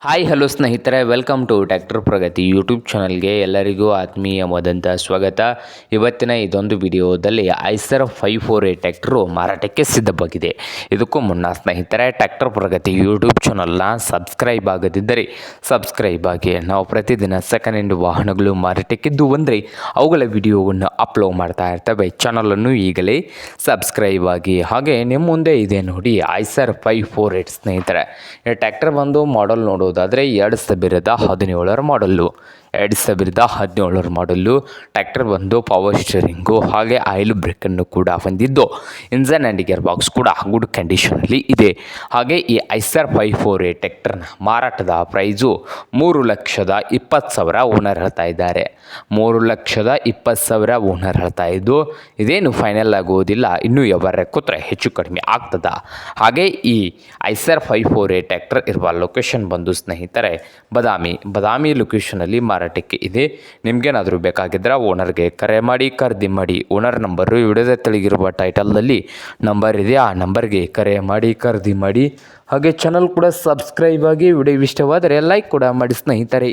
Hi hello ಸ್ನೇಹಿತರೆ, welcome to tractor Pragati YouTube ಚಾನಲ್ಗೆ ಎಲ್ಲರಿಗೂ ಆತ್ಮೀಯವಾದಂಥ ಸ್ವಾಗತ. ಇವತ್ತಿನ ಇದೊಂದು ವಿಡಿಯೋದಲ್ಲಿ ಐಸರ್ 548 ಟ್ರ್ಯಾಕ್ಟರು ಮಾರಾಟಕ್ಕೆ ಸಿದ್ಧವಾಗಿದೆ. ಇದಕ್ಕೂ ಮುನ್ನ ಸ್ನೇಹಿತರೆ, ಟ್ರ್ಯಾಕ್ಟರ್ ಪ್ರಗತಿ ಯೂಟ್ಯೂಬ್ ಚಾನಲ್ನ ಸಬ್ಸ್ಕ್ರೈಬ್ ಆಗದಿದ್ದರೆ ಸಬ್ಸ್ಕ್ರೈಬ್ ಆಗಿ. ನಾವು ಪ್ರತಿದಿನ ಸೆಕೆಂಡ್ ಹ್ಯಾಂಡ್ ವಾಹನಗಳು ಮಾರಾಟಕ್ಕಿದ್ದು ಅಂದರೆ ಅವುಗಳ ವಿಡಿಯೋವನ್ನು ಅಪ್ಲೋಡ್ ಮಾಡ್ತಾ ಇರ್ತವೆ. ಚಾನಲನ್ನು ಈಗಲೇ ಸಬ್ಸ್ಕ್ರೈಬ್ ಆಗಿ. ಹಾಗೆ ನಿಮ್ಮ ಮುಂದೆ ಇದೆ ನೋಡಿ ಐಸರ್ 548 ಸ್ನೇಹಿತರೆ. ಈ ಟ್ರ್ಯಾಕ್ಟರ್ ಬಂದು ಮಾಡಲ್ ನೋಡೋದಾದರೆ 2017 ಮಾಡಲ್ಲು. 2017 ಮಾಡಲ್ಲು ಟ್ರ್ಯಾಕ್ಟರ್ ಬಂದು ಪವರ್ ಸ್ಟೀರಿಂಗು ಹಾಗೆ ಆಯಿಲ್ ಬ್ರೇಕನ್ನು ಕೂಡ ಹೊಂದಿದ್ದು, ಇಂಜನ್ ಆ್ಯಂಡ್ ಗೇರ್ ಬಾಕ್ಸ್ ಕೂಡ ಗುಡ್ ಕಂಡೀಷನಲ್ಲಿ ಇದೆ. ಹಾಗೆ ಈ ಐಸರ್ 548 ಟ್ರ್ಯಾಕ್ಟರ್ನ ಮಾರಾಟದ ಪ್ರೈಸು 3,20,000 ಓನರ್ ಹೇಳ್ತಾ ಇದ್ದಾರೆ. 3,20,000 ಓನರ್ ಹೇಳ್ತಾ ಇದ್ದು, ಇದೇನು ಫೈನಲ್ ಆಗುವುದಿಲ್ಲ, ಇನ್ನೂ ವ್ಯವಹಾರ ಕೂತ್ರೆ ಹೆಚ್ಚು ಕಡಿಮೆ ಆಗ್ತದ. ಹಾಗೆ ಈ ಐಸರ್ 548 ಟ್ರ್ಯಾಕ್ಟರ್ ಇರುವ ಲೊಕೇಶನ್ ಬಂದು ಸ್ನೇಹಿತರೆ ಬದಾಮಿ ಲೊಕೇಶನಲ್ಲಿ ಮಾರಾಟಕ್ಕೆ ಇದೆ. ನಿಮಗೇನಾದರೂ ಬೇಕಾಗಿದ್ದರೆ ಓನರ್ಗೆ ಕರೆ ಮಾಡಿ, ಖರೀದಿ ಮಾಡಿ. ಓನರ್ ನಂಬರು ವಿಡಿಯೋದ ತೆಳಗಿರುವ ಟೈಟಲ್ನಲ್ಲಿ ನಂಬರ್ ಇದೆ, ಆ ನಂಬರ್ಗೆ ಕರೆ ಮಾಡಿ ಖರೀದಿ ಮಾಡಿ. ಹಾಗೆ ಚಾನಲ್ ಕೂಡ ಸಬ್ಸ್ಕ್ರೈಬ್ ಆಗಿ. ವಿಡಿಯೋ ಇಷ್ಟವಾದರೆ ಲೈಕ್ ಕೂಡ ಮಾಡಿ ಸ್ನೇಹಿತರೆ.